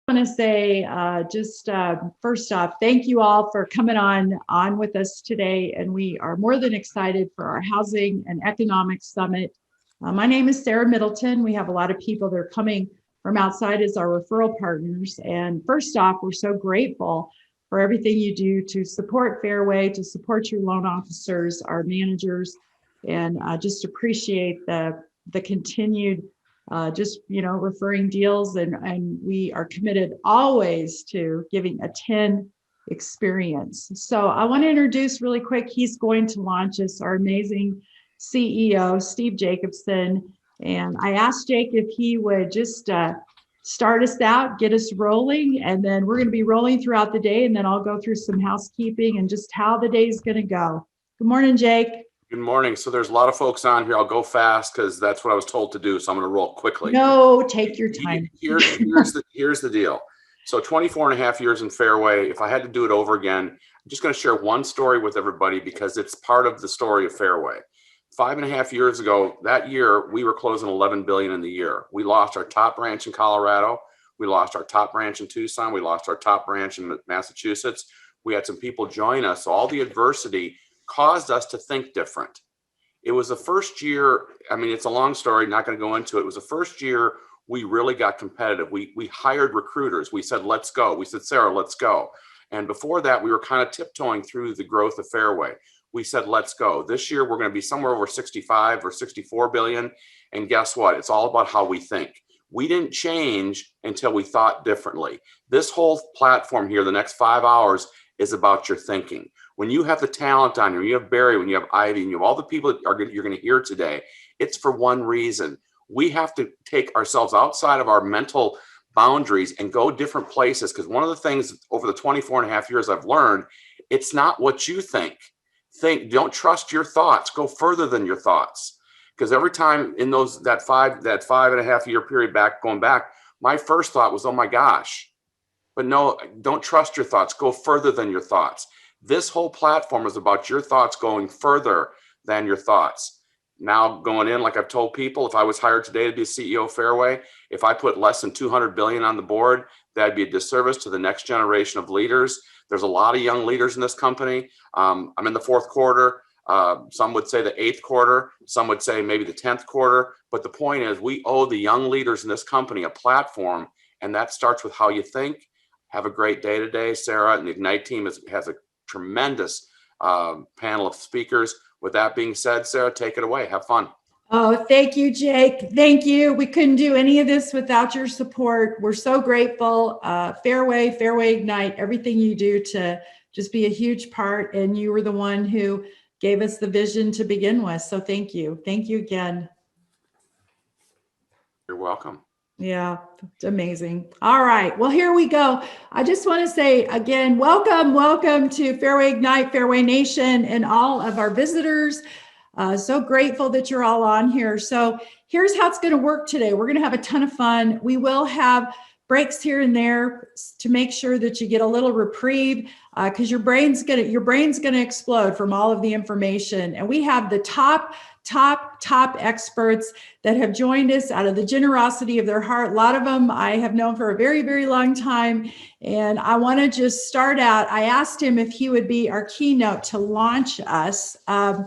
want to say first off, thank you all for coming on with us today. And we are more than excited for our Housing and Economics Summit. My name is Sarah Middleton. We have a lot of people that are coming from outside as our referral partners. And first off, we're so grateful for everything you do to support Fairway, to support your loan officers, our managers, and just appreciate the continued referring deals, and we are committed always to giving a 10 experience. So I want to introduce really quick, he's going to launch us, our amazing CEO, Steve Jacobson. And I asked Jake if he would just start us out, get us rolling, and then we're going to be rolling throughout the day, and then I'll go through some housekeeping and just how the day is going to go. Good morning, Jake. Good morning. So there's a lot of folks on here. I'll go fast because that's what I was told to do. So I'm going to roll quickly. No, take your time. Here's the deal. So 24 and a half years in Fairway. If I had to do it over again, I'm just going to share one story with everybody because it's part of the story of Fairway. 5.5 years ago, that year, we were closing $11 billion in the year. We lost our top branch in Colorado. We lost our top branch in Tucson. We lost our top branch in Massachusetts. We had some people join us. So all the adversity caused us to think different. It was the first year, I mean, it's a long story, not going to go into it. It was the first year we really got competitive. We hired recruiters. We said, let's go. We said, Sarah, let's go. And before that, we were kind of tiptoeing through the growth of Fairway. We said, let's go. This year, we're going to be somewhere over 65 or 64 billion. And guess what? It's all about how we think. We didn't change until we thought differently. This whole platform here, the next 5 hours, is about your thinking. When you have the talent on you, you have Barry, when you have Ivy, and you have all the people that you're going to hear today, it's for one reason. We have to take ourselves outside of our mental boundaries and go different places. Because one of the things over the 24 and a half years I've learned, it's not what you think. Don't trust your thoughts. Go further than your thoughts. Because every time in that 5.5 year period going back, my first thought was, oh my gosh. But no, don't trust your thoughts. Go further than your thoughts. This whole platform is about your thoughts going further than your thoughts. Now going in, like I've told people, if I was hired today to be CEO of Fairway, if I put less than 200 billion on the board, that'd be a disservice to the next generation of leaders. There's a lot of young leaders in this company. I'm in the fourth quarter. Some would say the eighth quarter. Some would say maybe the 10th quarter. But the point is, we owe the young leaders in this company a platform, and that starts with how you think. Have a great day today. Sarah and the Ignite team has a tremendous panel of speakers. With that being said, Sarah, take it away. Have fun. Oh, thank you, Jake. Thank you. We couldn't do any of this without your support. We're so grateful. Fairway Ignite, everything you do to just be a huge part. And you were the one who gave us the vision to begin with. So thank you. Thank you again. You're welcome. Yeah, it's amazing. All right. Well, here we go. I just want to say again, welcome to Fairway Ignite, Fairway Nation, and all of our visitors. So grateful that you're all on here. So here's how it's going to work today. We're going to have a ton of fun. We will have breaks here and there to make sure that you get a little reprieve because your brain's going to explode from all of the information. And we have the top experts that have joined us out of the generosity of their heart. A lot of them I have known for a very, very long time. And I want to just start out. I asked him if he would be our keynote to launch us. I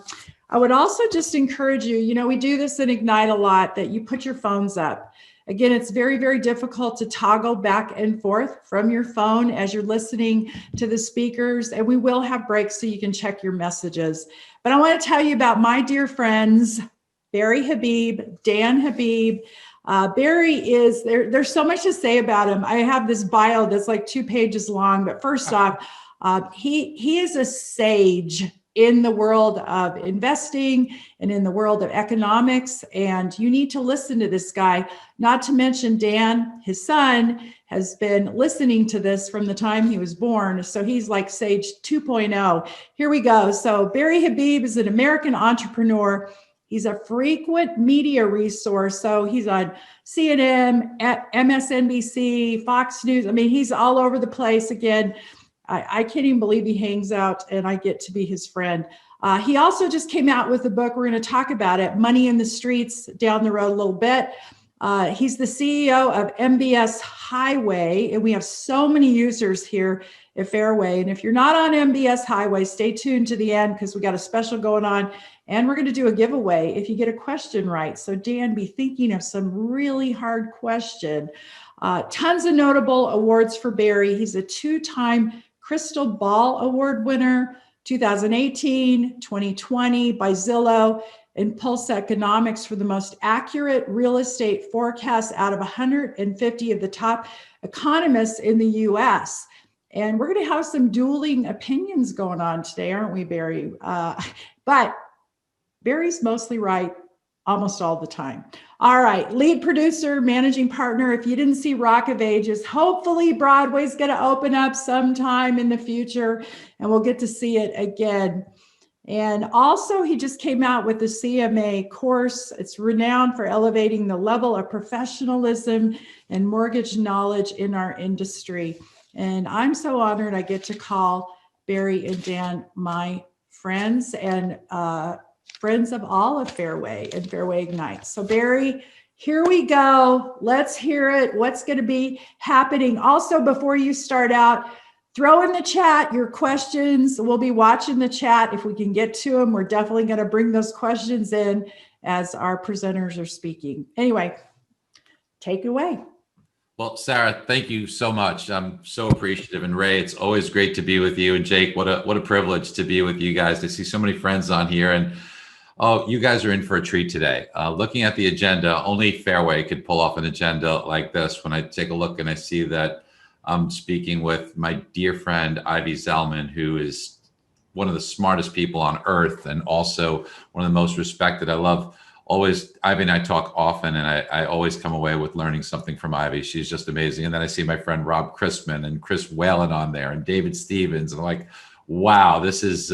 would also just encourage you, we do this in Ignite a lot, that you put your phones up. Again, it's very, very difficult to toggle back and forth from your phone as you're listening to the speakers. And we will have breaks so you can check your messages. But I want to tell you about my dear friends, Barry Habib, Dan Habib. Barry is, there's so much to say about him. I have this bio that's like 2 pages long. But first off, he is a sage in the world of investing and in the world of economics. And you need to listen to this guy, not to mention Dan, his son, has been listening to this from the time he was born. So he's like Sage 2.0. Here we go. So Barry Habib is an American entrepreneur. He's a frequent media resource. So he's on CNN, MSNBC, Fox News. I mean, he's all over the place. Again, I can't even believe he hangs out and I get to be his friend. He also just came out with a book. We're going to talk about it, Money in the Streets, down the road a little bit. He's the CEO of MBS Highway, and we have so many users here at Fairway. And if you're not on MBS Highway, stay tuned to the end because we got a special going on, and we're going to do a giveaway if you get a question right. So Dan, be thinking of some really hard question. Tons of notable awards for Barry. He's a 2-time Crystal Ball Award winner, 2018, 2020 by Zillow, and Pulse Economics for the most accurate real estate forecast out of 150 of the top economists in the US. And we're going to have some dueling opinions going on today, aren't we, Barry? But Barry's mostly right almost all the time. All right, lead producer, managing partner. If you didn't see Rock of Ages, hopefully Broadway's going to open up sometime in the future and we'll get to see it again. And also, he just came out with the CMA course. It's renowned for elevating the level of professionalism and mortgage knowledge in our industry. And I'm so honored I get to call Barry and Dan my friends and friends of all of Fairway and Fairway Ignite. So Barry, here we go. Let's hear it. What's going to be happening? Also, before you start out, throw in the chat your questions. We'll be watching the chat. If we can get to them, we're definitely going to bring those questions in as our presenters are speaking. Anyway, take it away. Well, Sarah, thank you so much. I'm so appreciative. And Ray, it's always great to be with you. And Jake, what a privilege to be with you guys, to see so many friends on here. And oh, you guys are in for a treat today. Looking at the agenda, only Fairway could pull off an agenda like this. When I take a look and I see that I'm speaking with my dear friend, Ivy Zellman, who is one of the smartest people on earth and also one of the most respected. I love always, Ivy and I talk often, and I always come away with learning something from Ivy. She's just amazing. And then I see my friend Rob Christman and Chris Whalen on there and David Stevens. And I'm like, wow, this is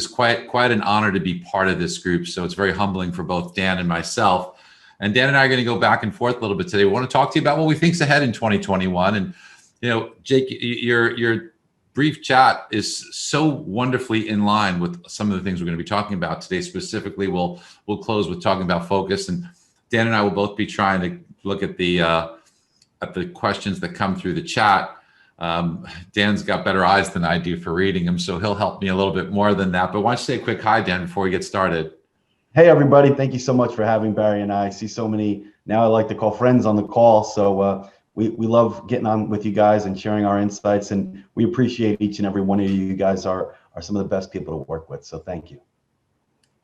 quite an honor to be part of this group. So it's very humbling for both Dan and myself. And Dan and I are going to go back and forth a little bit today. We want to talk to you about what we think's ahead in 2021. And, you know, Jake, your brief chat is so wonderfully in line with some of the things we're going to be talking about today. Specifically, we'll close with talking about focus. And Dan and I will both be trying to look at the questions that come through the chat. Dan's got better eyes than I do for reading them, so he'll help me a little bit more than that. But why don't you say a quick hi, Dan, before we get started? Hey, everybody. Thank you so much for having Barry and I. See so many, now I like to call friends on the call. So we love getting on with you guys and sharing our insights. And we appreciate each and every one of you. You guys are some of the best people to work with. So thank you.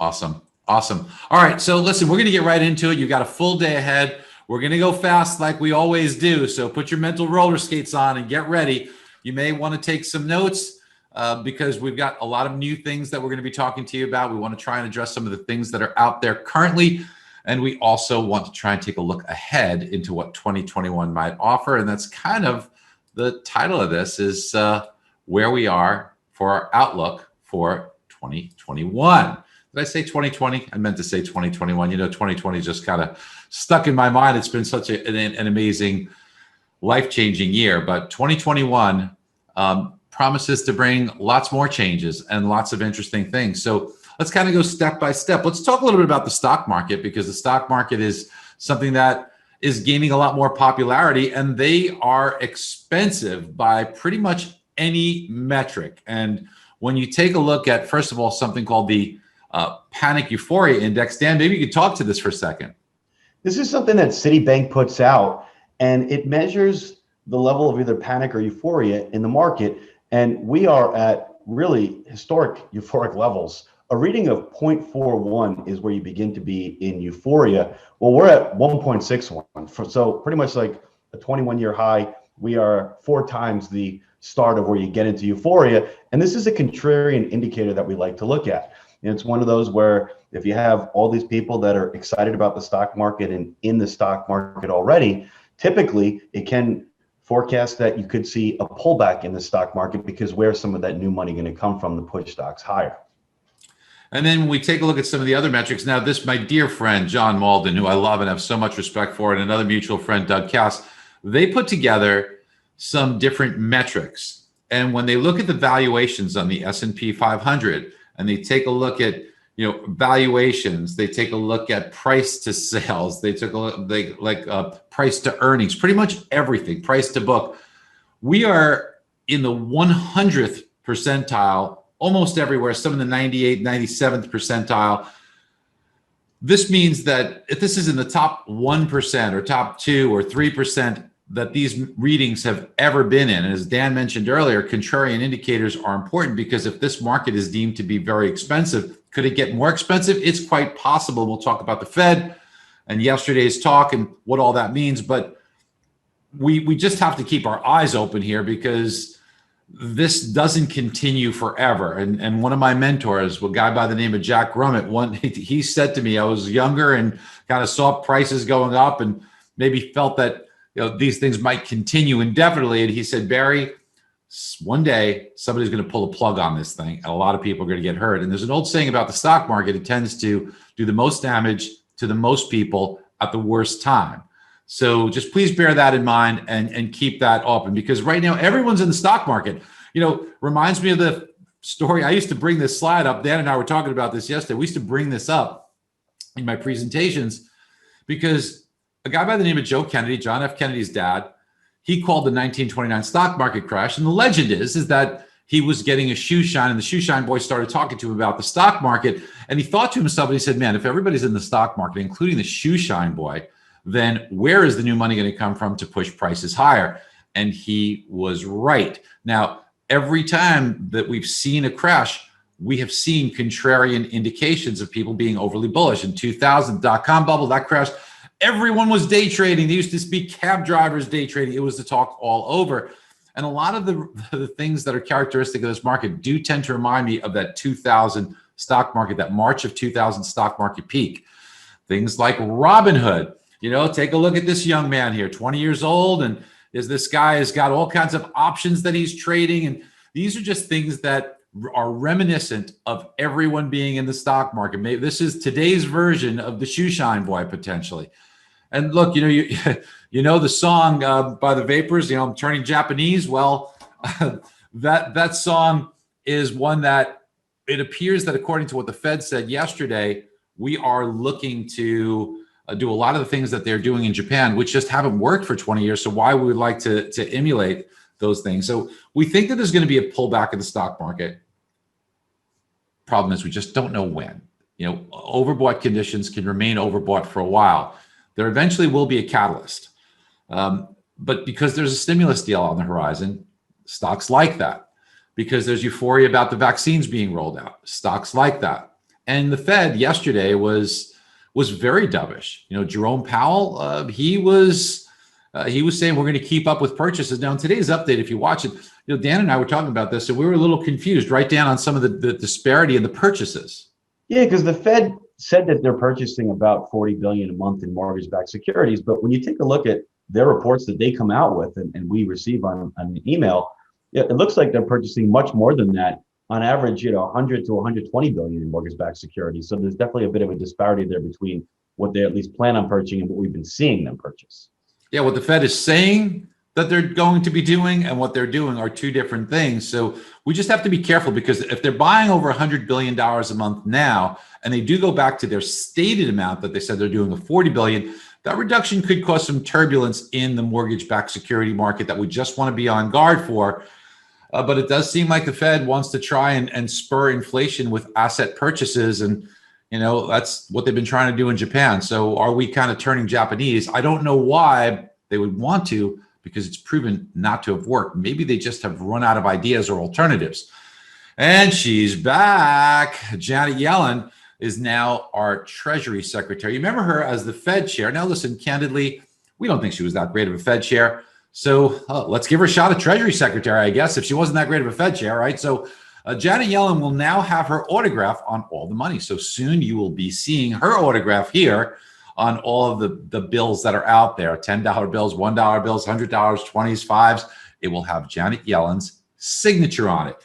Awesome. Awesome. All right. So listen, we're going to get right into it. You've got a full day ahead. We're going to go fast like we always do. So put your mental roller skates on and get ready. You may want to take some notes because we've got a lot of new things that we're going to be talking to you about. We want to try and address some of the things that are out there currently. And we also want to try and take a look ahead into what 2021 might offer. And that's kind of the title of this, is where we are for our outlook for 2021. Did I say 2020? I meant to say 2021. You know, 2020 just kind of stuck in my mind. It's been such an amazing, life-changing year. But 2021 promises to bring lots more changes and lots of interesting things. So let's kind of go step by step. Let's talk a little bit about the stock market, because the stock market is something that is gaining a lot more popularity, and they are expensive by pretty much any metric. And when you take a look at, first of all, something called the Panic Euphoria Index. Dan, maybe you could talk to this for a second. This is something that Citibank puts out, and it measures the level of either panic or euphoria in the market. And we are at really historic euphoric levels. A reading of 0.41 is where you begin to be in euphoria. Well, we're at 1.61. So pretty much like a 21-year high. We are 4 times the start of where you get into euphoria. And this is a contrarian indicator that we like to look at. And it's one of those where if you have all these people that are excited about the stock market and in the stock market already, typically it can forecast that you could see a pullback in the stock market, because where's some of that new money going to come from to push stocks higher? And then when we take a look at some of the other metrics, now this, my dear friend, John Malden, who I love and have so much respect for, and another mutual friend, Doug Cass, they put together some different metrics. And when they look at the valuations on the S&P 500, and they take a look at, valuations. They take a look at price to sales. They took a look, price to earnings, pretty much everything, price to book. We are in the 100th percentile almost everywhere, some in the 98th, 97th percentile. This means that if this is in the top 1% or top 2 or 3% that these readings have ever been in, and as Dan mentioned earlier, contrarian indicators are important because if this market is deemed to be very expensive, could it get more expensive? It's quite possible. We'll talk about the Fed and yesterday's talk and what all that means, but we just have to keep our eyes open here because this doesn't continue forever. And one of my mentors, a guy by the name of Jack Grummett, he said to me, I was younger and kind of saw prices going up and maybe felt that these things might continue indefinitely. And he said, Barry, one day somebody's going to pull a plug on this thing and a lot of people are going to get hurt. And there's an old saying about the stock market, it tends to do the most damage to the most people at the worst time. So just please bear that in mind and keep that open because right now everyone's in the stock market. Reminds me of the story. I used to bring this slide up. Dan and I were talking about this yesterday. We used to bring this up in my presentations because a guy by the name of Joe Kennedy, John F. Kennedy's dad, he called the 1929 stock market crash. And the legend is that he was getting a shoe shine and the shoe shine boy started talking to him about the stock market. And he thought to himself, and he said, man, if everybody's in the stock market, including the shoe shine boy, then where is the new money going to come from to push prices higher? And he was right. Now, every time that we've seen a crash, we have seen contrarian indications of people being overly bullish. In 2000, dot-com bubble, that crashed. Everyone was day trading. They used to be cab drivers day trading. It was the talk all over. And a lot of the things that are characteristic of this market do tend to remind me of that 2000 stock market, that March of 2000 stock market peak. Things like Robinhood. Take a look at this young man here, 20 years old. And this guy has got all kinds of options that he's trading. And these are just things that are reminiscent of everyone being in the stock market. Maybe this is today's version of the shoe shine boy, potentially. And look, the song by the Vapors, I'm turning Japanese. Well, that song is one that it appears that according to what the Fed said yesterday, we are looking to do a lot of the things that they're doing in Japan, which just haven't worked for 20 years. So why we would like to emulate those things. So we think that there's going to be a pullback in the stock market. Problem is we just don't know when. Overbought conditions can remain overbought for a while. There eventually will be a catalyst. But because there's a stimulus deal on the horizon, stocks like that. Because there's euphoria about the vaccines being rolled out, stocks like that. And the Fed yesterday was very dovish. Jerome Powell, he was saying we're going to keep up with purchases. Now in today's update, if you watch it, Dan and I were talking about this, and we were a little confused, right, Dan, on some of the disparity in the purchases. Yeah, because the Fed said that they're purchasing about $40 billion a month in mortgage-backed securities, but when you take a look at their reports that they come out with and we receive on an email, it looks like they're purchasing much more than that. On average, 100 to 120 billion in mortgage-backed securities. So there's definitely a bit of a disparity there between what they at least plan on purchasing and what we've been seeing them purchase. Yeah, what the Fed is saying that they're going to be doing and what they're doing are two different things. So we just have to be careful because if they're buying over $100 billion a month now, and they do go back to their stated amount that they said they're doing of $40 billion, that reduction could cause some turbulence in the mortgage-backed security market that we just want to be on guard for. But it does seem like the Fed wants to try and spur inflation with asset purchases. And, that's what they've been trying to do in Japan. So are we kind of turning Japanese? I don't know why they would want to, because it's proven not to have worked. Maybe they just have run out of ideas or alternatives. And she's back. Janet Yellen is now our Treasury Secretary. You remember her as the Fed chair. Now, listen, candidly, we don't think she was that great of a Fed chair. So let's give her a shot at Treasury Secretary, I guess, if she wasn't that great of a Fed chair, right? So Janet Yellen will now have her autograph on all the money. So soon you will be seeing her autograph here on all of the bills that are out there, $10 bills, $1 bills, $100, 20s, 5s. It will have Janet Yellen's signature on it.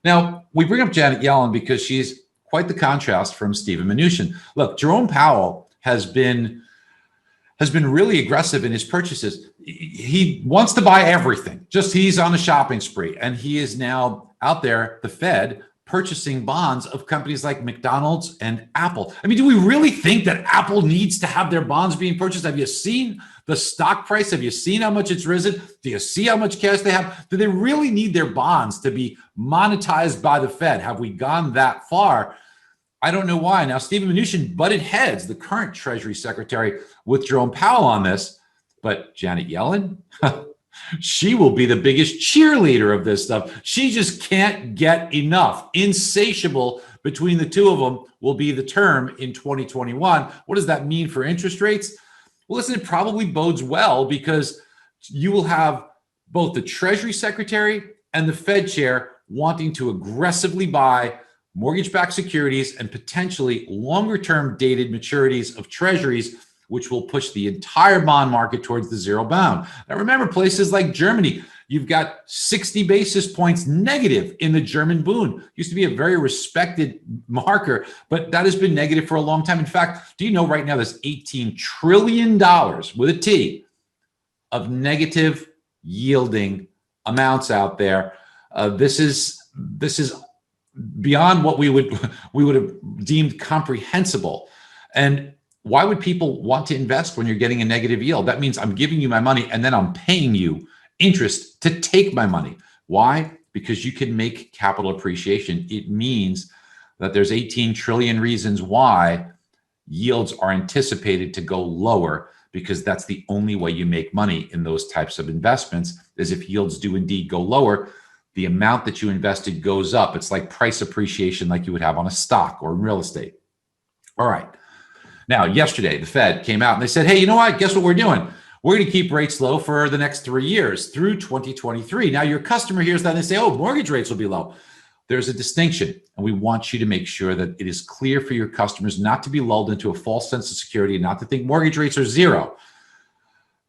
Now, we bring up Janet Yellen because she's quite the contrast from Steven Mnuchin. Look, Jerome Powell has been really aggressive in his purchases. He wants to buy everything. Just he's on a shopping spree, and he is now out there, the Fed, purchasing bonds of companies like McDonald's and Apple. I mean, do we really think that Apple needs to have their bonds being purchased? Have you seen the stock price? Have you seen how much it's risen? Do you see how much cash they have? Do they really need their bonds to be monetized by the Fed? Have we gone that far? I don't know why. Now, Stephen Mnuchin butted heads, the current Treasury Secretary, with Jerome Powell on this, but Janet Yellen, she will be the biggest cheerleader of this stuff. She just can't get enough. Insatiable between the two of them will be the term in 2021. What does that mean for interest rates? Well, listen, it probably bodes well because you will have both the Treasury Secretary and the Fed chair wanting to aggressively buy mortgage-backed securities and potentially longer-term dated maturities of treasuries, which will push the entire bond market towards the zero bound. Now, remember, places like Germany, you've got 60 basis points negative in the German Bund. Used to be a very respected marker, but that has been negative for a long time. In fact, do you know right now there's $18 trillion with a T of negative yielding amounts out there? This is beyond what we would have deemed comprehensible. And why would people want to invest when you're getting a negative yield? That means I'm giving you my money and then I'm paying you interest to take my money. Why? Because you can make capital appreciation. It means that there's 18 trillion reasons why yields are anticipated to go lower, because that's the only way you make money in those types of investments, is if yields do indeed go lower, the amount that you invested goes up. It's like price appreciation like you would have on a stock or in real estate. All right. Now, yesterday, the Fed came out and they said, hey, you know what? Guess what we're doing? We're going to keep rates low for the next 3 years through 2023. Now, your customer hears that and they say, oh, mortgage rates will be low. There's a distinction, and we want you to make sure that it is clear for your customers not to be lulled into a false sense of security and not to think mortgage rates are zero.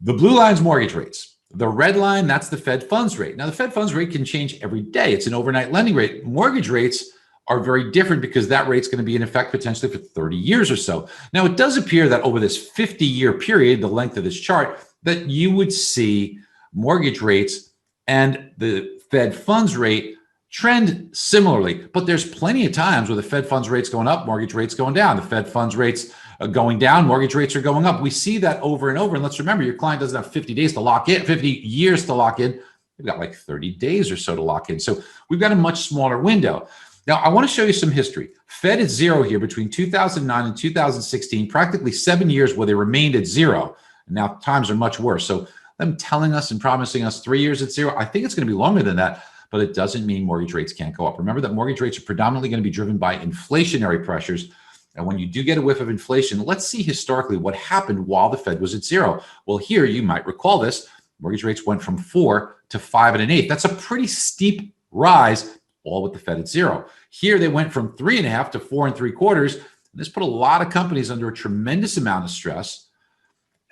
The blue line's mortgage rates. The red line, that's the Fed funds rate. Now, the Fed funds rate can change every day. It's an overnight lending rate. Mortgage rates are very different because that rate's going to be in effect potentially for 30 years or so. Now, it does appear that over this 50-year period, the length of this chart, that you would see mortgage rates and the Fed funds rate trend similarly. But there's plenty of times where the Fed funds rate's going up, mortgage rates going down. The Fed funds rates going down, mortgage rates are going up. We see that over and over. And let's remember, your client doesn't have 50 days to lock in, 50 years to lock in. They've got like 30 days or so to lock in. So we've got a much smaller window. Now, I want to show you some history. Fed at zero here between 2009 and 2016, practically 7 years where they remained at zero. And now times are much worse. So them telling us and promising us 3 years at zero, I think it's going to be longer than that, but it doesn't mean mortgage rates can't go up. Remember that mortgage rates are predominantly going to be driven by inflationary pressures. And when you do get a whiff of inflation, let's see historically what happened while the Fed was at zero. Well, here you might recall this. Mortgage rates went from 4 to 5 1/8. That's a pretty steep rise, all with the Fed at zero. Here they went from 3.5 to 4 3/4. This put a lot of companies under a tremendous amount of stress.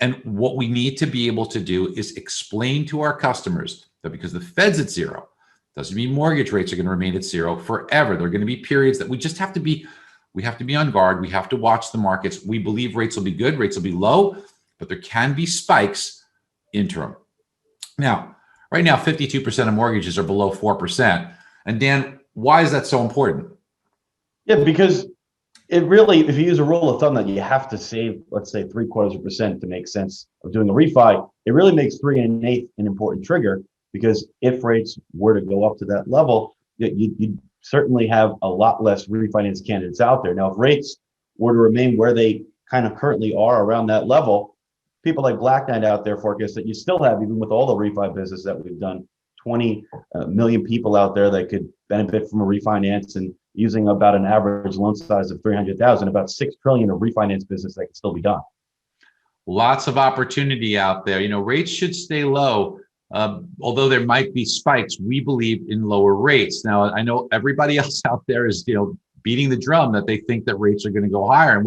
And what we need to be able to do is explain to our customers that because the Fed's at zero, doesn't mean mortgage rates are going to remain at zero forever. There are going to be periods that we just have to be on guard. We have to watch the markets. We believe rates will be good, rates will be low, but there can be spikes interim. Now, right now, 52% of mortgages are below 4%. And Dan, why is that so important? Yeah, because it really, if you use a rule of thumb that you have to save, let's say 0.75% to make sense of doing a refi, it really makes 3 1/8 an important trigger, because if rates were to go up to that level, you'd certainly have a lot less refinance candidates out there. Now, if rates were to remain where they kind of currently are around that level, people like Black Knight out there forecast that you still have, even with all the refi business that we've done, 20 million people out there that could benefit from a refinance, and using about an average loan size of 300,000, about 6 trillion of refinance business that could still be done. Lots of opportunity out there. You know, rates should stay low. Although there might be spikes, we believe in lower rates. Now, I know everybody else out there is, beating the drum that they think that rates are going to go higher. And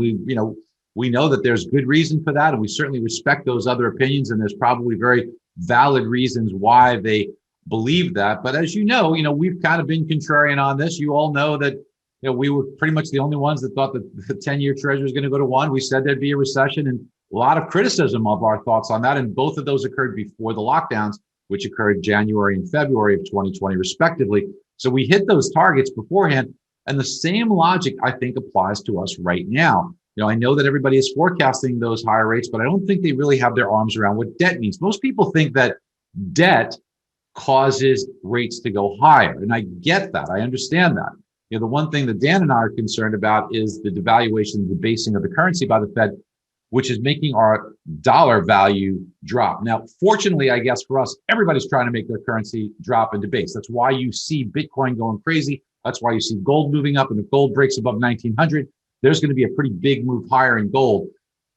we know that there's good reason for that. And we certainly respect those other opinions. And there's probably very valid reasons why they believe that. But as you know, we've kind of been contrarian on this. You all know that, we were pretty much the only ones that thought that the 10-year treasury is going to go to 1. We said there'd be a recession, and a lot of criticism of our thoughts on that. And both of those occurred before the lockdowns, which occurred January and February of 2020, respectively. So we hit those targets beforehand. And the same logic, I think, applies to us right now. I know that everybody is forecasting those higher rates, but I don't think they really have their arms around what debt means. Most people think that debt causes rates to go higher. And I get that. I understand that. The one thing that Dan and I are concerned about is the devaluation, the debasing of the currency by the Fed, which is making our dollar value drop. Now, fortunately, I guess for us, everybody's trying to make their currency drop and debase. That's why you see Bitcoin going crazy. That's why you see gold moving up. And if gold breaks above 1900, there's going to be a pretty big move higher in gold.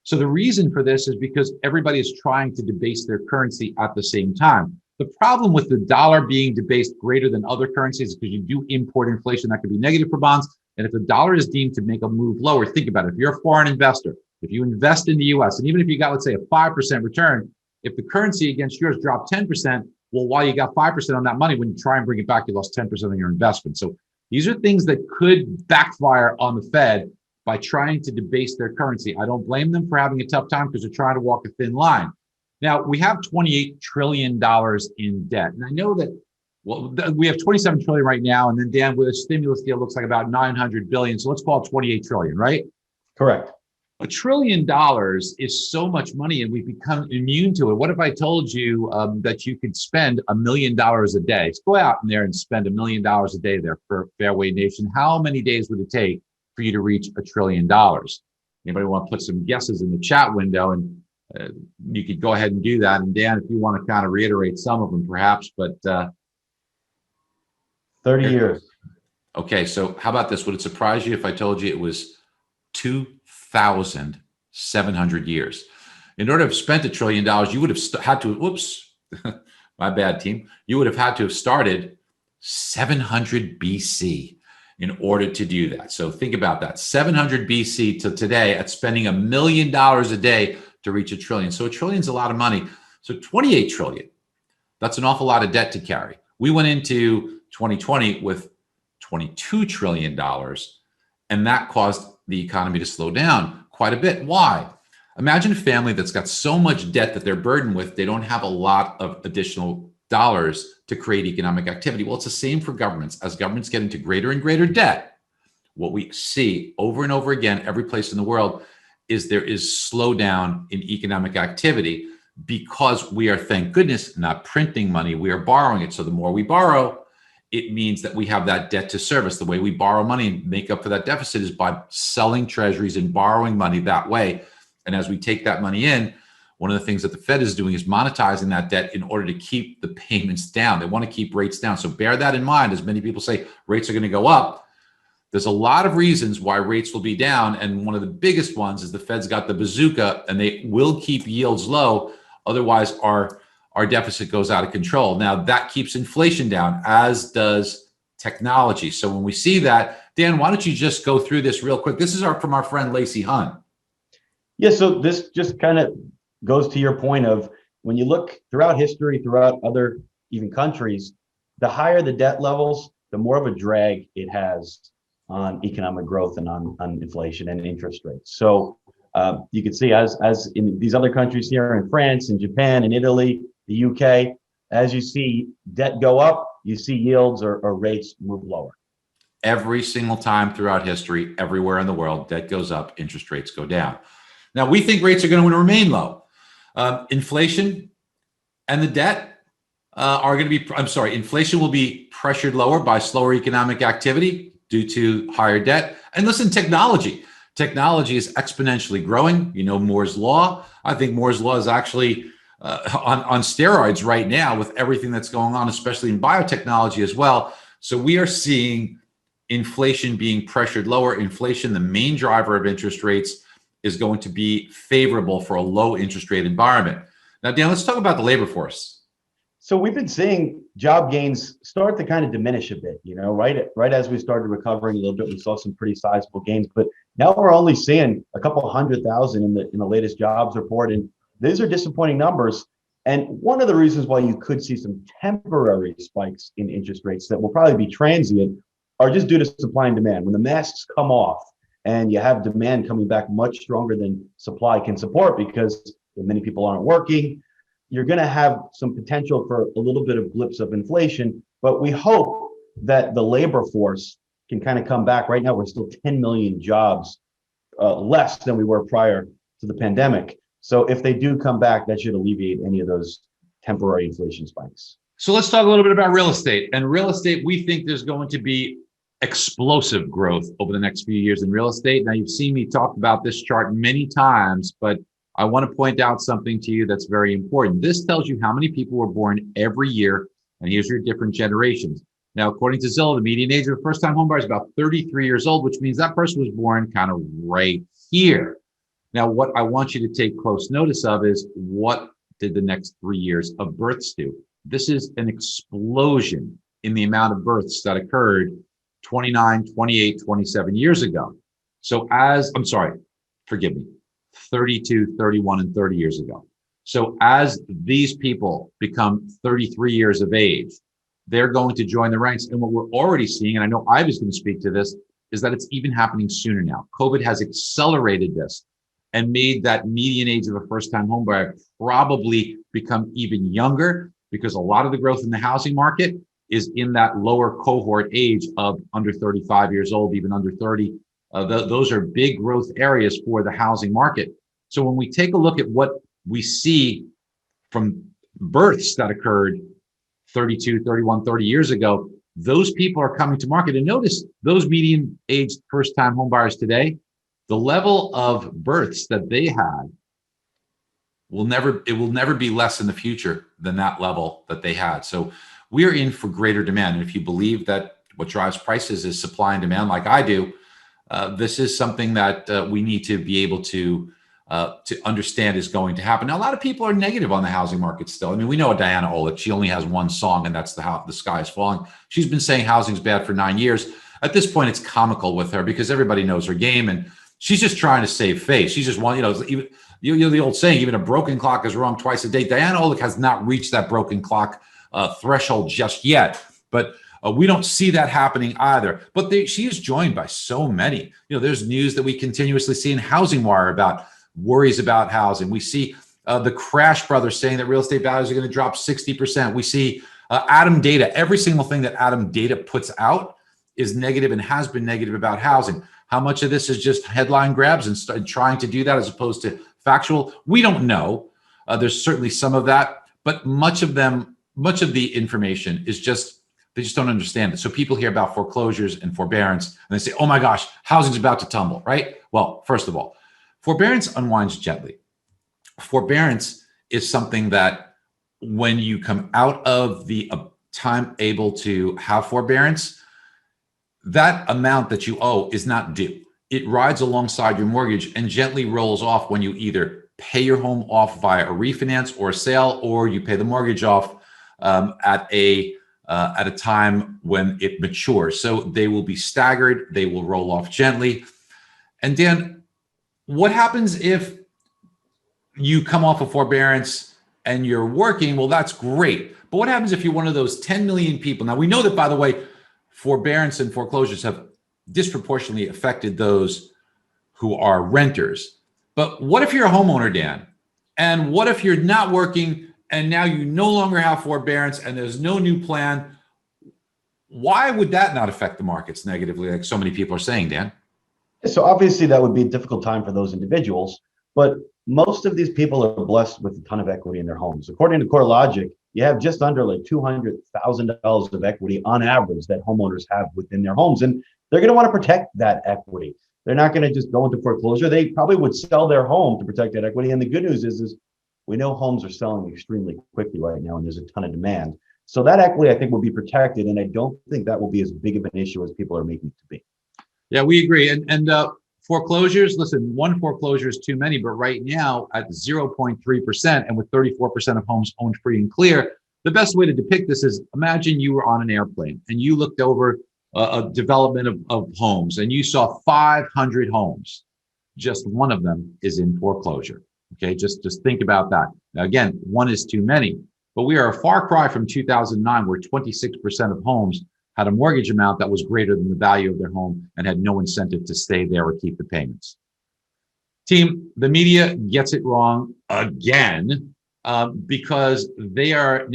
So the reason for this is because everybody is trying to debase their currency at the same time. The problem with the dollar being debased greater than other currencies is because you do import inflation that could be negative for bonds. And if the dollar is deemed to make a move lower, think about it. If you're a foreign investor, if you invest in the US, and even if you got, let's say, a 5% return, if the currency against yours dropped 10%, well, while you got 5% on that money, when you try and bring it back, you lost 10% on your investment. So these are things that could backfire on the Fed by trying to debase their currency. I don't blame them for having a tough time because they're trying to walk a thin line. Now, we have $28 trillion in debt. And I know that, well, we have 27 trillion right now. And then Dan, with a stimulus deal, looks like about 900 billion. So let's call it 28 trillion, right? Correct. $1 trillion is so much money and we've become immune to it. What if I told you that you could spend $1 million a day? So go out in there and spend $1 million a day there for Fairway Nation. How many days would it take for you to reach $1 trillion? Anybody want to put some guesses in the chat window? And you could go ahead and do that. And Dan, if you want to kind of reiterate some of them perhaps, but 30 years. Okay, so how about this? Would it surprise you if I told you it was 2,700 years? In order to have spent $1 trillion, you would have had to, whoops, my bad team. You would have had to have started 700 BC in order to do that. So think about that, 700 BC to today at spending $1 million a day to reach $1 trillion. So $1 trillion is a lot of money. So 28 trillion, that's an awful lot of debt to carry. We went into 2020 with $22 trillion, and that caused the economy to slow down quite a bit. Why? Imagine a family that's got so much debt that they're burdened with, they don't have a lot of additional dollars to create economic activity. Well, it's the same for governments. As governments get into greater and greater debt, what we see over and over again, every place in the world, is there is slowdown in economic activity because we are, thank goodness, not printing money, we are borrowing it. So the more we borrow, it means that we have that debt to service. The way we borrow money and make up for that deficit is by selling treasuries and borrowing money that way. And as we take that money in, one of the things that the Fed is doing is monetizing that debt in order to keep the payments down. They want to keep rates down. So bear that in mind. As many people say, rates are going to go up. There's a lot of reasons why rates will be down. And one of the biggest ones is the Fed's got the bazooka and they will keep yields low. Otherwise, our deficit goes out of control. Now that keeps inflation down, as does technology. So when we see that, Dan, why don't you just go through this real quick? This is from our friend Lacey Hunt. Yeah, so this just kind of goes to your point of when you look throughout history, throughout other even countries, the higher the debt levels, the more of a drag it has on economic growth and on inflation and interest rates. So you can see as in these other countries here in France and Japan and Italy, the UK, as you see debt go up, you see yields or rates move lower. Every single time throughout history, everywhere in the world, debt goes up, interest rates go down. Now, we think rates are going to remain low. Inflation and the debt are going to be, inflation will be pressured lower by slower economic activity due to higher debt. And listen, technology is exponentially growing. You know, Moore's Law. I think Moore's Law is actually on steroids right now with everything that's going on, especially in biotechnology as well. So we are seeing inflation being pressured lower. Inflation, the main driver of interest rates, is going to be favorable for a low interest rate environment. Now, Dan, let's talk about the labor force. So we've been seeing job gains start to kind of diminish a bit, you know, right as we started recovering a little bit, we saw some pretty sizable gains, but now we're only seeing a couple 100,000 in the latest jobs report. And these are disappointing numbers. And one of the reasons why you could see some temporary spikes in interest rates that will probably be transient are just due to supply and demand. When the masks come off and you have demand coming back much stronger than supply can support because many people aren't working, you're going to have some potential for a little bit of blips of inflation. But we hope that the labor force can kind of come back. Right now, we're still 10 million jobs less than we were prior to the pandemic. So if they do come back, that should alleviate any of those temporary inflation spikes. So let's talk a little bit about real estate. And real estate, we think there's going to be explosive growth over the next few years in real estate. Now, you've seen me talk about this chart many times, but I want to point out something to you that's very important. This tells you how many people were born every year, and here's your different generations. Now, according to Zillow, the median age of a first-time homebuyer is about 33 years old, which means that person was born kind of right here. Now, what I want you to take close notice of is, what did the next 3 years of births do? This is an explosion in the amount of births that occurred 29, 28, 27 years ago. So forgive me, 32, 31, and 30 years ago. So as these people become 33 years of age, they're going to join the ranks. And what we're already seeing, and I know I was going to speak to this, is that it's even happening sooner now. COVID has accelerated this and made that median age of a first-time homebuyer probably become even younger, because a lot of the growth in the housing market is in that lower cohort age of under 35 years old, even under 30. Those are big growth areas for the housing market. So when we take a look at what we see from births that occurred 32, 31, 30 years ago, those people are coming to market. And notice those median aged first-time homebuyers today, the level of births that they had will never be less in the future than that level that they had. So we're in for greater demand. And if you believe that what drives prices is supply and demand, like I do, this is something that we need to be able to understand is going to happen. Now, a lot of people are negative on the housing market still. I mean, we know Diana Olick, she only has one song, and that's the sky is falling. She's been saying housing's bad for 9 years. At this point, it's comical with her because everybody knows her game, and she's just trying to save face. She's just one, the old saying, even a broken clock is wrong twice a day. Diana Olick has not reached that broken clock threshold just yet, but we don't see that happening either. But she is joined by so many. There's news that we continuously see in Housing Wire about worries about housing. We see the Crash Brothers saying that real estate values are going to drop 60%. We see Adam Data. Every single thing that Adam Data puts out is negative and has been negative about housing. How much of this is just headline grabs and trying to do that as opposed to factual? We don't know. There's certainly some of that, but much of the information is they just don't understand it. So people hear about foreclosures and forbearance and they say, oh my gosh, housing's about to tumble, right? Well, first of all, forbearance unwinds gently. Forbearance is something that when you come out of the time able to have forbearance, that amount that you owe is not due. It rides alongside your mortgage and gently rolls off when you either pay your home off via a refinance or a sale, or you pay the mortgage off at a time when it matures. So they will be staggered. They will roll off gently. And Dan, what happens if you come off of forbearance and you're working? Well, that's great. But what happens if you're one of those 10 million people? Now, we know that, by the way, forbearance and foreclosures have disproportionately affected those who are renters. But what if you're a homeowner, Dan? And what if you're not working and now you no longer have forbearance and there's no new plan? Why would that not affect the markets negatively, like so many people are saying, Dan? So obviously that would be a difficult time for those individuals, but most of these people are blessed with a ton of equity in their homes. According to CoreLogic, you have just under like $200,000 of equity on average that homeowners have within their homes. And they're going to want to protect that equity. They're not going to just go into foreclosure. They probably would sell their home to protect that equity. And the good news is we know homes are selling extremely quickly right now, and there's a ton of demand. So that equity, I think, will be protected. And I don't think that will be as big of an issue as people are making it to be. Yeah, we agree. And foreclosures, listen, one foreclosure is too many, but right now at 0.3% and with 34% of homes owned free and clear, the best way to depict this is, imagine you were on an airplane and you looked over a development of homes and you saw 500 homes. Just one of them is in foreclosure. Okay, just think about that. Now, again, one is too many, but we are a far cry from 2009, where 26% of homes had a mortgage amount that was greater than the value of their home and had no incentive to stay there or keep the payments. Team, the media gets it wrong again, because they are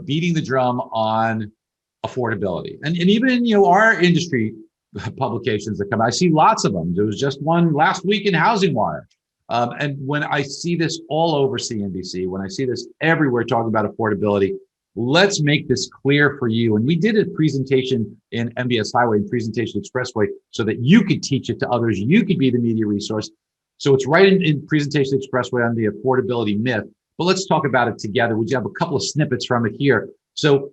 beating the drum on affordability. And even, our industry publications that come, I see lots of them. There was just one last week in Housing Wire. And when I see this all over CNBC, when I see this everywhere talking about affordability, let's make this clear for you. And we did a presentation in MBS Highway and Presentation Expressway so that you could teach it to others. You could be the media resource. So it's right in Presentation Expressway on the affordability myth. But let's talk about it together. We have a couple of snippets from it here. So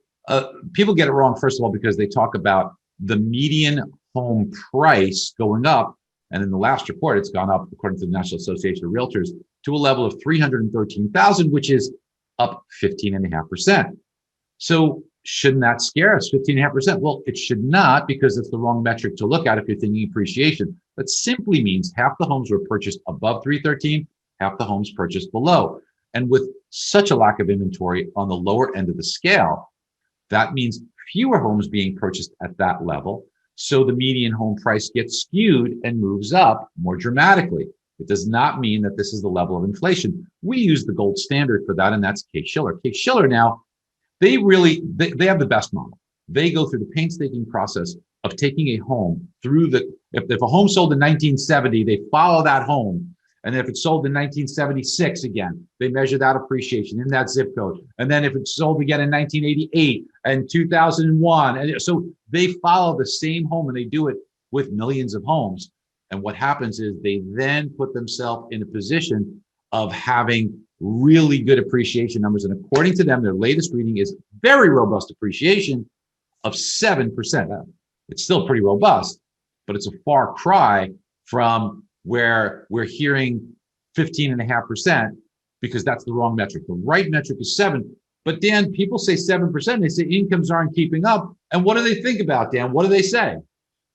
people get it wrong, first of all, because they talk about the median home price going up. And in the last report, it's gone up, according to the National Association of Realtors, to a level of 313,000, which is up 15.5%. So shouldn't that scare us, 15.5%? Well, it should not, because it's the wrong metric to look at if you're thinking appreciation. That simply means half the homes were purchased above 313, half the homes purchased below. And with such a lack of inventory on the lower end of the scale, that means fewer homes being purchased at that level. So the median home price gets skewed and moves up more dramatically. It does not mean that this is the level of inflation. We use the gold standard for that, and that's Case-Shiller. Case-Shiller now, they have the best model. They go through the painstaking process of taking a home through if a home sold in 1970, they follow that home. And if it's sold in 1976 again, they measure that appreciation in that zip code. And then if it's sold again in 1988 and 2001. And so they follow the same home, and they do it with millions of homes. And what happens is they then put themselves in a position of having really good appreciation numbers. And according to them, their latest reading is very robust appreciation of 7%. It's still pretty robust, but it's a far cry from where we're hearing 15.5%, because that's the wrong metric. The right metric is 7. But Dan, people say 7%. They say incomes aren't keeping up. And what do they think about, Dan? What do they say?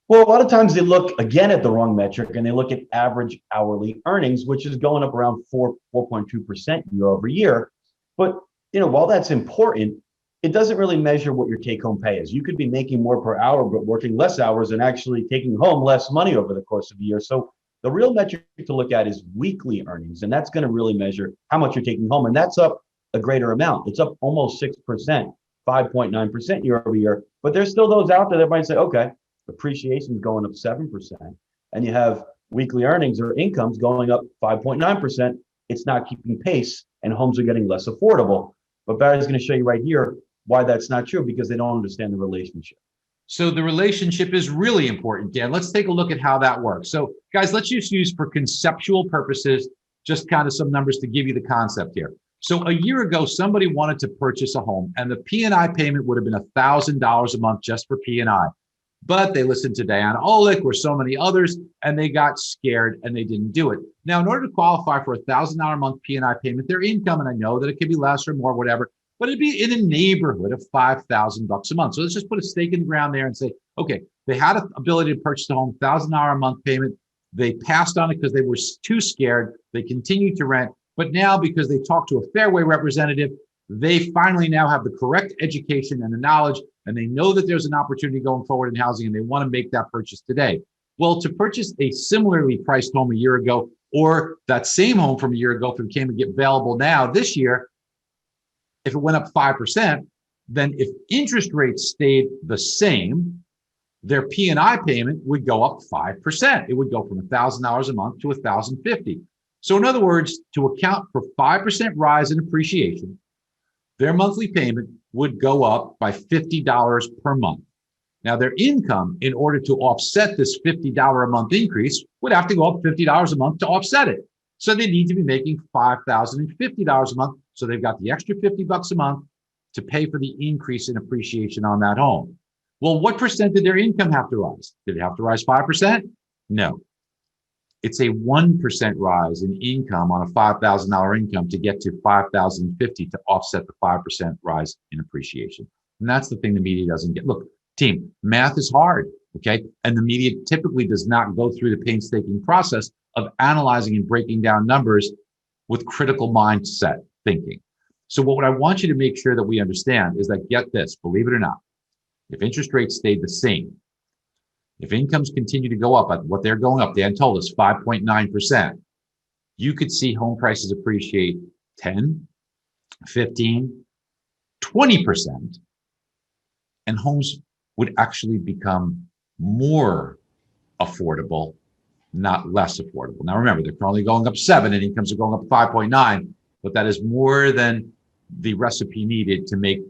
Well, a lot of times they look again at the wrong metric, and they look at average hourly earnings, which is going up around 4.2% year over year. But while that's important, it doesn't really measure what your take-home pay is. You could be making more per hour, but working less hours and actually taking home less money over the course of the year. So the real metric to look at is weekly earnings, and that's going to really measure how much you're taking home. And that's up a greater amount. It's up almost 6%, 5.9% year over year. But there's still those out there that might say, okay, appreciation is going up 7%, and you have weekly earnings or incomes going up 5.9%. It's not keeping pace, and homes are getting less affordable. But Barry's going to show you right here why that's not true, because they don't understand the relationship. So the relationship is really important, Dan. Let's take a look at how that works. So guys, let's just use for conceptual purposes, just kind of some numbers to give you the concept here. So a year ago, somebody wanted to purchase a home, and the P&I payment would have been $1,000 a month just for P&I. But they listened to Diana Olick or so many others, and they got scared and they didn't do it. Now, in order to qualify for $1,000 a month P&I payment, their income, and I know that it could be less or more, whatever, but it'd be in a neighborhood of $5,000 a month. So let's just put a stake in the ground there and say, okay, they had an ability to purchase a home, $1,000 a month payment. They passed on it because they were too scared. They continued to rent. But now, because they talked to a Fairway representative, they finally now have the correct education and the knowledge, and they know that there's an opportunity going forward in housing, and they want to make that purchase today. Well, to purchase a similarly priced home a year ago, or that same home from a year ago if it became available now this year, if it went up 5%, then if interest rates stayed the same, their P&I payment would go up 5%. It would go from $1,000 a month to $1,050. So in other words, to account for 5% rise in appreciation, their monthly payment would go up by $50 per month. Now, their income, in order to offset this $50 a month increase, would have to go up $50 a month to offset it. So they need to be making $5,050 a month. So they've got the extra $50 a month to pay for the increase in appreciation on that home. Well, what percent did their income have to rise? Did it have to rise 5%? No. It's a 1% rise in income on a $5,000 income to get to $5,050 to offset the 5% rise in appreciation. And that's the thing the media doesn't get. Look, team, math is hard, okay? And the media typically does not go through the painstaking process of analyzing and breaking down numbers with critical mindset thinking. So what I want you to make sure that we understand is that, get this, believe it or not, if interest rates stayed the same, if incomes continue to go up at what they're going up, Dan told us 5.9%, you could see home prices appreciate 10, 15, 20%. and homes would actually become more affordable, not less affordable. Now, remember, they're currently going up 7 and incomes are going up 5.9, but that is more than the recipe needed to make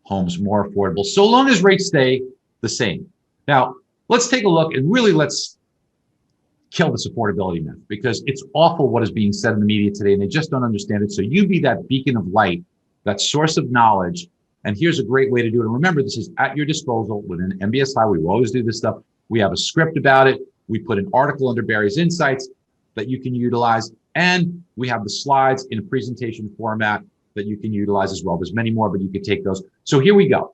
homes more affordable, so long as rates stay the same. Now, let's take a look and really let's kill this affordability myth, because it's awful what is being said in the media today and they just don't understand it. So you be that beacon of light, that source of knowledge. And here's a great way to do it. And remember, this is at your disposal within MBSI. We will always do this stuff. We have a script about it. We put an article under Barry's Insights that you can utilize. And we have the slides in a presentation format that you can utilize as well. There's many more, but you could take those. So here we go.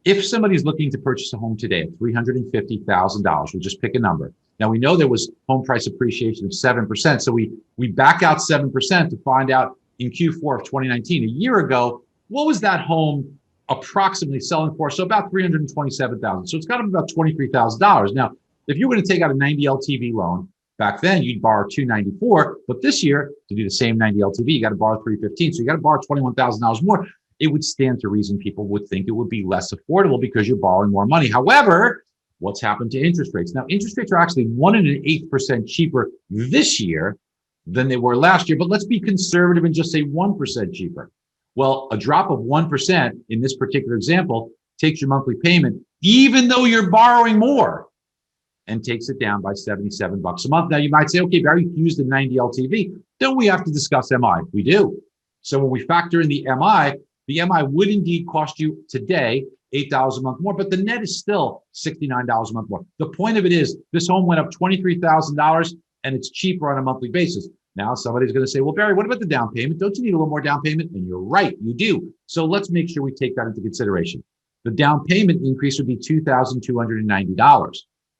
If somebody's looking to purchase a home today at $350,000, we'll just pick a number. Now, we know there was home price appreciation of 7%. So we back out 7% to find out in Q4 of 2019, a year ago, what was that home approximately selling for? So about $327,000. So it's got to be about $23,000. Now, if you were going to take out a 90 LTV loan, back then you'd borrow $294, but this year to do the same 90 LTV, you got to borrow $315. So you got to borrow $21,000 more. It would stand to reason people would think it would be less affordable because you're borrowing more money. However, what's happened to interest rates? Now, interest rates are actually 1.125% cheaper this year than they were last year, but let's be conservative and just say 1% cheaper. Well, a drop of 1% in this particular example takes your monthly payment, even though you're borrowing more, and takes it down by $77 a month. Now, you might say, okay, Barry, you used the 90 LTV. Don't we have to discuss MI? We do. So when we factor in the MI would indeed cost you today $8 a month more, but the net is still $69 a month more. The point of it is this home went up $23,000 and it's cheaper on a monthly basis. Now somebody's going to say, well, Barry, what about the down payment? Don't you need a little more down payment? And you're right, you do. So let's make sure we take that into consideration. The down payment increase would be $2,290.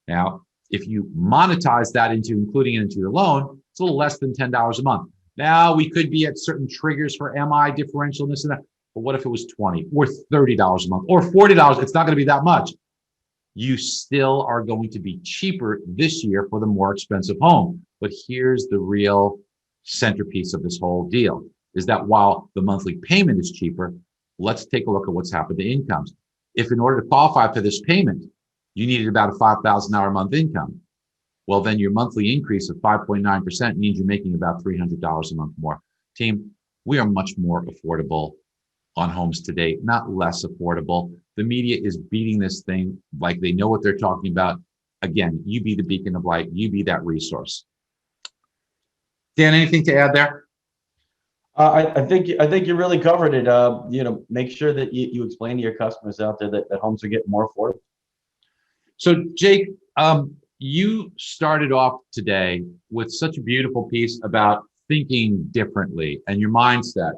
Now, if you monetize that into including it into your loan, it's a little less than $10 a month. Now we could be at certain triggers for MI differential, this and that. But what if it was $20 or $30 a month or $40? It's not going to be that much. You still are going to be cheaper this year for the more expensive home. But here's the real centerpiece of this whole deal, is that while the monthly payment is cheaper, let's take a look at what's happened to incomes. If in order to qualify for this payment, you needed about a $5,000 a month income, well, then your monthly increase of 5.9% means you're making about $300 a month more. Team, we are much more affordable on homes today, not less affordable. The media is beating this thing like they know what they're talking about. Again, you be the beacon of light, you be that resource. Dan, anything to add there? I think you really covered it. Make sure that you explain to your customers out there that homes are getting more affordable. So Jake, you started off today with such a beautiful piece about thinking differently and your mindset.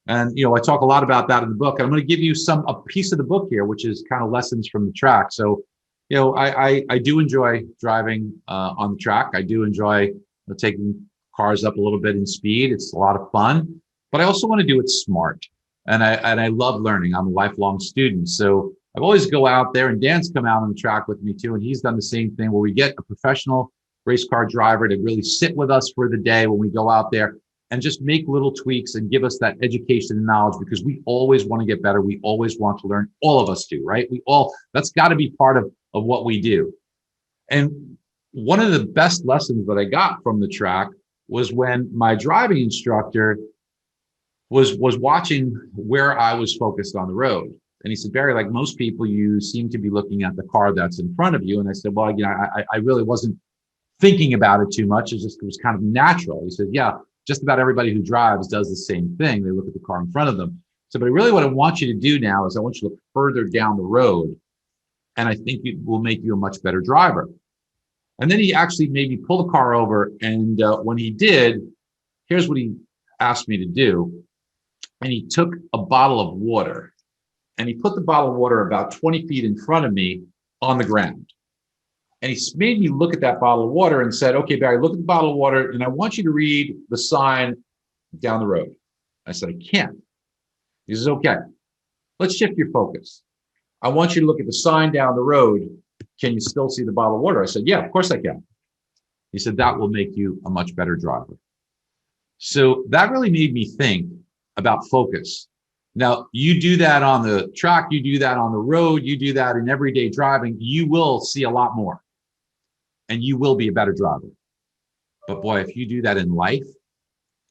And, I talk a lot about that in the book. I'm going to give you a piece of the book here, which is kind of lessons from the track. So, I do enjoy driving on the track. I do enjoy taking cars up a little bit in speed. It's a lot of fun, but I also want to do it smart. And I love learning. I'm a lifelong student. So I always go out there, and Dan's come out on the track with me too. And he's done the same thing where we get a professional race car driver to really sit with us for the day when we go out there and just make little tweaks and give us that education and knowledge, because we always want to get better. We always want to learn. All of us do, right? That's got to be part of what we do. And one of the best lessons that I got from the track was when my driving instructor was watching where I was focused on the road. And he said, Barry, like most people, you seem to be looking at the car that's in front of you. And I said, well, I really wasn't thinking about it too much. It was kind of natural. He said, yeah, just about everybody who drives does the same thing. They look at the car in front of them. So, but really what I want you to do now is I want you to look further down the road. And I think it will make you a much better driver. And then he actually made me pull the car over. And when he did, here's what he asked me to do. And he took a bottle of water and he put the bottle of water about 20 feet in front of me on the ground. And he made me look at that bottle of water and said, okay, Barry, look at the bottle of water. And I want you to read the sign down the road. I said, I can't. He says, okay, let's shift your focus. I want you to look at the sign down the road. Can you still see the bottle of water? I said, yeah, of course I can. He said, that will make you a much better driver. So that really made me think about focus. Now, you do that on the track, you do that on the road, you do that in everyday driving, you will see a lot more and you will be a better driver. But boy, if you do that in life,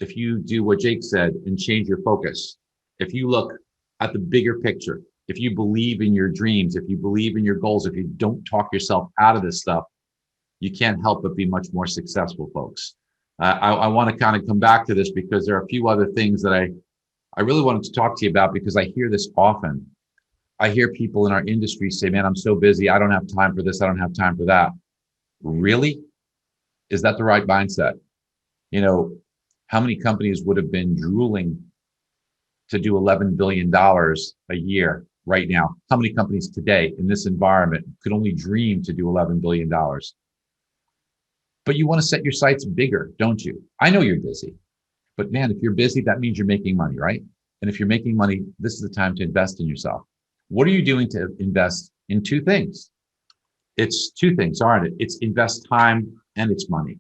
if you do what Jake said and change your focus, if you look at the bigger picture, if you believe in your dreams, if you believe in your goals, if you don't talk yourself out of this stuff, you can't help but be much more successful, folks. I want to kind of come back to this because there are a few other things that I really wanted to talk to you about because I hear this often. I hear people in our industry say, man, I'm so busy. I don't have time for this. I don't have time for that. Really? Is that the right mindset? You know, how many companies would have been drooling to do $11 billion a year right now? How many companies today in this environment could only dream to do $11 billion? But you want to set your sights bigger, don't you? I know you're busy, but man, if you're busy, that means you're making money, right? And if you're making money, this is the time to invest in yourself. What are you doing to invest in two things? It's two things, aren't it? It's invest time and it's money.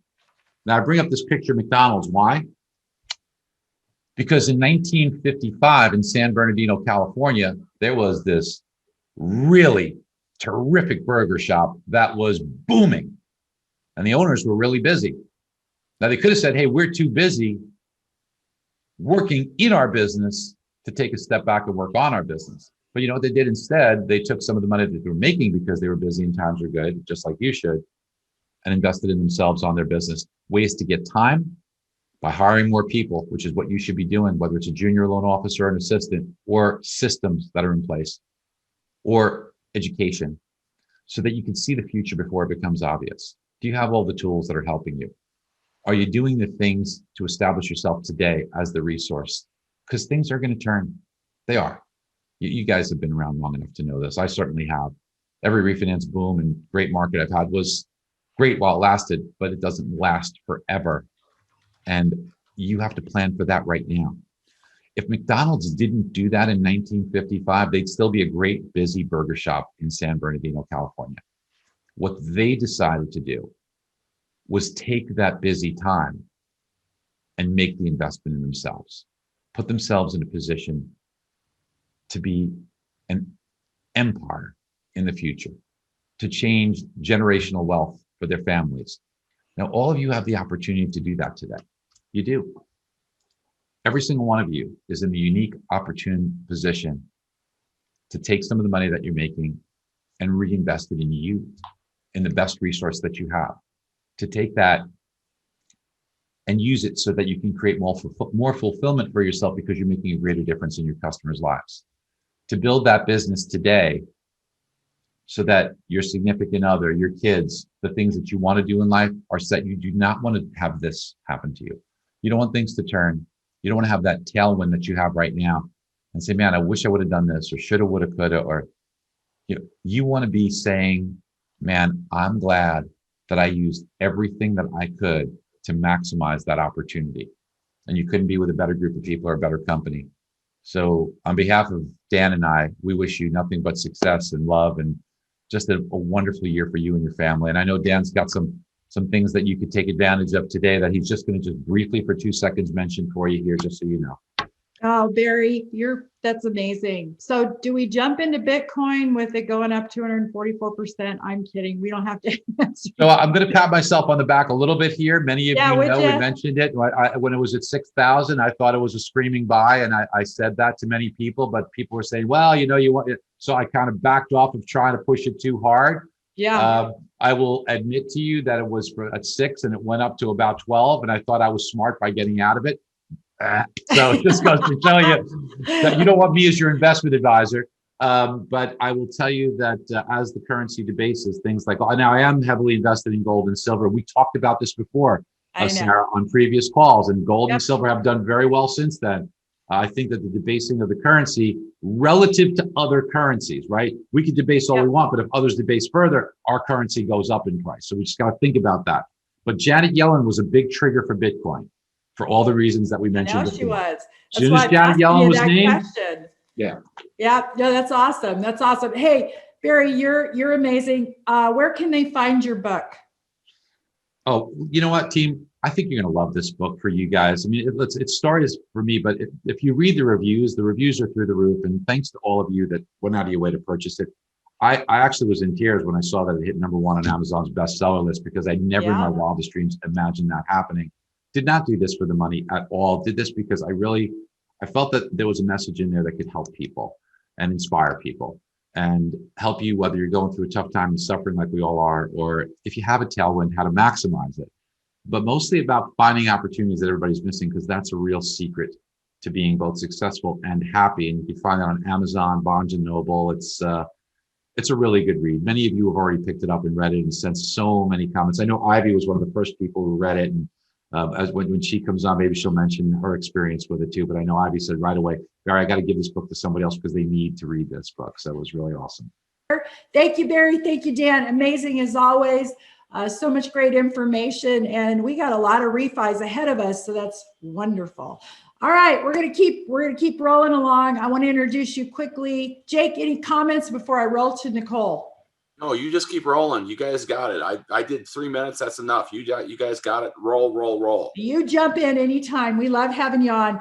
Now I bring up this picture of McDonald's. Why? Because in 1955 in San Bernardino, California, there was this really terrific burger shop that was booming. And the owners were really busy. Now they could have said, hey, we're too busy working in our business to take a step back and work on our business. But you know what they did instead? They took some of the money that they were making because they were busy and times were good, just like you should, and invested in themselves on their business. Ways to get time by hiring more people, which is what you should be doing, whether it's a junior loan officer, an assistant, or systems that are in place, or education, so that you can see the future before it becomes obvious. Do you have all the tools that are helping you? Are you doing the things to establish yourself today as the resource? Because things are going to turn. They are. You guys have been around long enough to know this. I certainly have. Every refinance boom and great market I've had was great while it lasted, but it doesn't last forever. And you have to plan for that right now. If McDonald's didn't do that in 1955, they'd still be a great busy burger shop in San Bernardino, California. What they decided to do was take that busy time and make the investment in themselves, put themselves in a position to be an empire in the future, to change generational wealth for their families. Now, all of you have the opportunity to do that today. You do. Every single one of you is in the unique, opportune position to take some of the money that you're making and reinvest it in you, in the best resource that you have, to take that and use it so that you can create more fulfillment for yourself because you're making a greater difference in your customers' lives. To build that business today so that your significant other, your kids, the things that you want to do in life are set. You do not want to have this happen to you. You don't want things to turn. You don't want to have that tailwind that you have right now and say, man, I wish I would have done this or shoulda, woulda, coulda, or you want to be saying, man, I'm glad that I used everything that I could to maximize that opportunity. And you couldn't be with a better group of people or a better company. So on behalf of Dan and I, we wish you nothing but success and love and just a wonderful year for you and your family. And I know Dan's got some things that you could take advantage of today that he's just going to just briefly for 2 seconds mention for you here, just so you know. Oh, Barry, that's amazing. So do we jump into Bitcoin with it going up 244%? I'm kidding. We don't have to answer. So I'm going to pat myself on the back a little bit here. Many of you know we mentioned it. When it was at 6,000, I thought it was a screaming buy. And I said that to many people, but people were saying, well, you want it. So I kind of backed off of trying to push it too hard. Yeah. I will admit to you that it was at 6 and it went up to about 12. And I thought I was smart by getting out of it. So it just goes to tell you that you don't want me as your investment advisor. But I will tell you that as the currency debases, things like, now I am heavily invested in gold and silver. We talked about this before, Sarah, on previous calls, and gold and silver have done very well since then. I think that the debasing of the currency relative to other currencies, right? We can debase all we want, but if others debase further, our currency goes up in price. So we just got to think about that. But Janet Yellen was a big trigger for Bitcoin for all the reasons that we mentioned before. She was. As soon as Janet Yellen was named. Yeah, that's awesome. That's awesome. Hey, Barry, you're amazing. Where can they find your book? Oh, you know what, team? I think you're going to love this book for you guys. I mean, it's stories for me, but if you read the reviews are through the roof. And thanks to all of you that went out of your way to purchase it. I actually was in tears when I saw that it hit #1 on Amazon's bestseller list, because I never in my wildest dreams imagined that happening. Did not do this for the money at all. Did this because I felt that there was a message in there that could help people and inspire people and help you, whether you're going through a tough time and suffering like we all are, or if you have a tailwind, how to maximize it. But mostly about finding opportunities that everybody's missing, because that's a real secret to being both successful and happy. And you can find that on Amazon, Barnes and Noble. It's a really good read. Many of you have already picked it up and read it and sent so many comments. I know Ivy was one of the first people who read it, and when she comes on, maybe she'll mention her experience with it too. But I know Ivy said right away, Barry, I got to give this book to somebody else because they need to read this book. So it was really awesome. Thank you, Barry. Thank you, Dan. Amazing as always. So much great information, and we got a lot of refis ahead of us, so that's wonderful. All right, we're gonna keep rolling along. I want to introduce you quickly. Jake, any comments before I roll to Nicole? No, you just keep rolling. You guys got it. I did 3 minutes. That's enough. You guys got it. Roll. You jump in anytime. We love having you on.